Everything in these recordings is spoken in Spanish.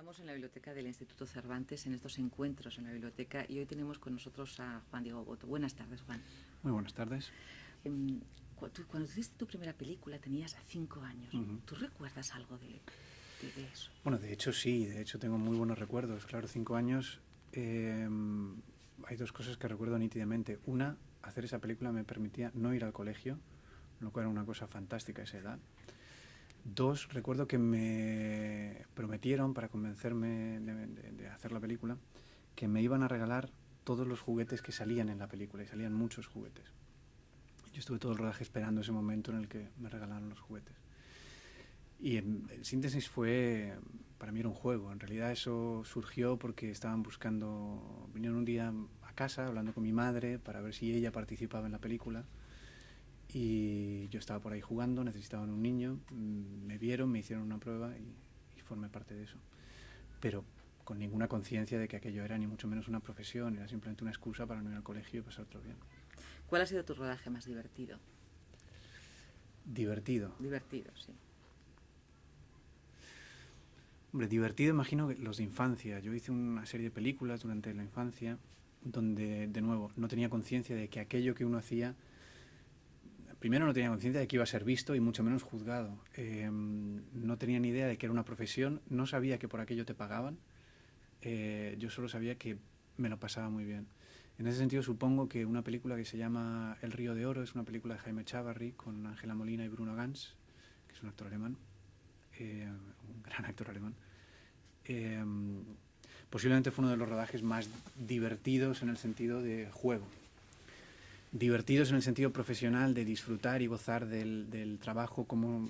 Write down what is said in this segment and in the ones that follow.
Estamos en la biblioteca del Instituto Cervantes, en estos encuentros en la biblioteca, y hoy tenemos con nosotros a Juan Diego Boto. Buenas tardes, Juan. Muy buenas tardes. Cuando hiciste tu primera película tenías 5 años. ¿Tú recuerdas algo de eso? Bueno, de hecho sí, de hecho tengo muy buenos recuerdos. Claro, 5 años, hay dos cosas que recuerdo nítidamente. Una, hacer esa película me permitía no ir al colegio, lo cual era una cosa fantástica a esa edad. Dos, recuerdo que me prometieron, para convencerme de hacer la película, que me iban a regalar todos los juguetes que salían en la película, y salían muchos juguetes. Yo estuve todo el rodaje esperando ese momento en el que me regalaron los juguetes. Y en síntesis para mí era un juego. En realidad eso surgió porque vinieron un día a casa hablando con mi madre para ver si ella participaba en la película. Y yo estaba por ahí jugando, necesitaban un niño, me vieron, me hicieron una prueba y formé parte de eso. Pero con ninguna conciencia de que aquello era ni mucho menos una profesión, era simplemente una excusa para no ir al colegio y pasártelo bien. ¿Cuál ha sido tu rodaje más divertido? Divertido. Divertido, sí. Hombre, divertido imagino que los de infancia. Yo hice una serie de películas durante la infancia donde, de nuevo, no tenía conciencia de que aquello que uno hacía... Primero no tenía conciencia de que iba a ser visto y mucho menos juzgado. No tenía ni idea de que era una profesión, no sabía que por aquello te pagaban. Yo solo sabía que me lo pasaba muy bien. En ese sentido supongo que una película que se llama El río de oro es una película de Jaime Chávarri con Ángela Molina y Bruno Ganz, que es un actor alemán, un gran actor alemán. Posiblemente fue uno de los rodajes más divertidos en el sentido de juego. Divertidos en el sentido profesional, de disfrutar y gozar del trabajo, como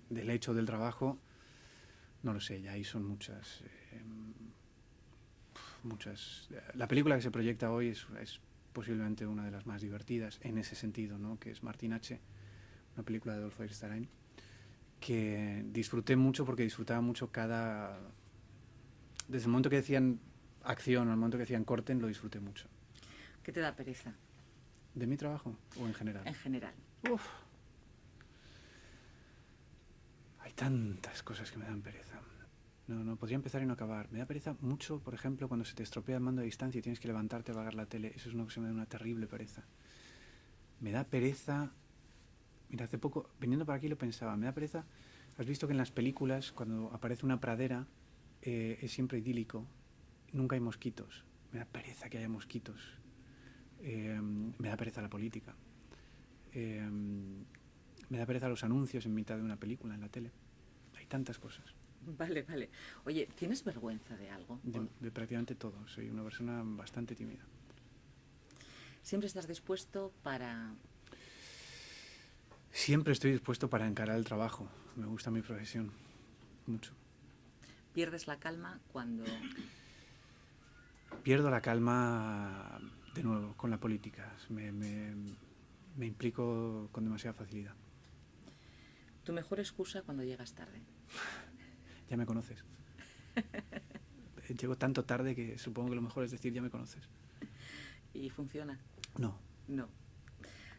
del hecho del trabajo, no lo sé, ya ahí son muchas. La película que se proyecta hoy es posiblemente una de las más divertidas en ese sentido, ¿no? Que es Martin H., una película de Adolfo Eichstäin, que disfruté mucho porque disfrutaba mucho desde el momento que decían acción al momento que decían corten, lo disfruté mucho. ¿Qué te da pereza? ¿De mi trabajo o en general? En general. Uf. Hay tantas cosas que me dan pereza. No podría empezar y no acabar. Me da pereza mucho, por ejemplo, cuando se te estropea el mando a distancia y tienes que levantarte a apagar la tele. Eso es una cosa que me da una terrible pereza. Me da pereza... Mira, hace poco, viniendo para aquí lo pensaba, me da pereza... Has visto que en las películas, cuando aparece una pradera, es siempre idílico. Nunca hay mosquitos. Me da pereza que haya mosquitos. Me da pereza la política. Me da pereza los anuncios en mitad de una película en la tele. Hay tantas cosas. Vale. Oye, ¿tienes vergüenza de algo? De prácticamente todo. Soy una persona bastante tímida. ¿Siempre estás dispuesto para...? Siempre estoy dispuesto para encarar el trabajo. Me gusta mi profesión. Mucho. ¿Pierdes la calma cuando...? Pierdo la calma, de nuevo, con la política. Me implico con demasiada facilidad. ¿Tu mejor excusa cuando llegas tarde? Ya me conoces. Llego tanto tarde que supongo que lo mejor es decir ya me conoces. ¿Y funciona? No. No.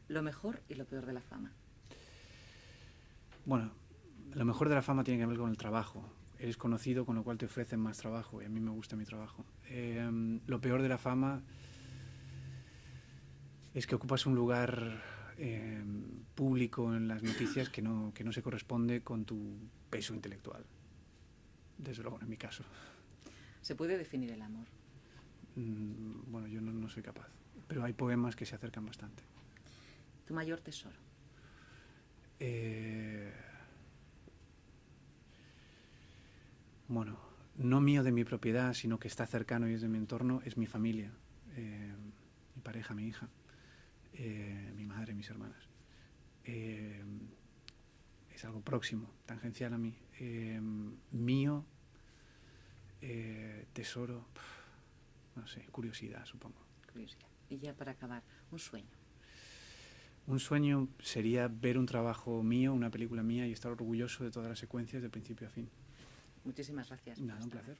¿Lo mejor y lo peor de la fama? Bueno, lo mejor de la fama tiene que ver con el trabajo. Eres conocido, con lo cual te ofrecen más trabajo y a mí me gusta mi trabajo. Lo peor de la fama es que ocupas un lugar público en las noticias que no se corresponde con tu peso intelectual. Desde luego, en mi caso. ¿Se puede definir el amor? Bueno, yo no soy capaz, pero hay poemas que se acercan bastante. ¿Tu mayor tesoro? Bueno, no mío de mi propiedad, sino que está cercano y es de mi entorno, es mi familia, mi pareja, mi hija, mi madre, mis hermanas. Es algo próximo, tangencial a mí. Mío, tesoro, no sé, curiosidad, supongo. Curiosidad. Y ya para acabar, un sueño. Un sueño sería ver un trabajo mío, una película mía y estar orgulloso de todas las secuencias de principio a fin. Muchísimas gracias. Nada, un placer.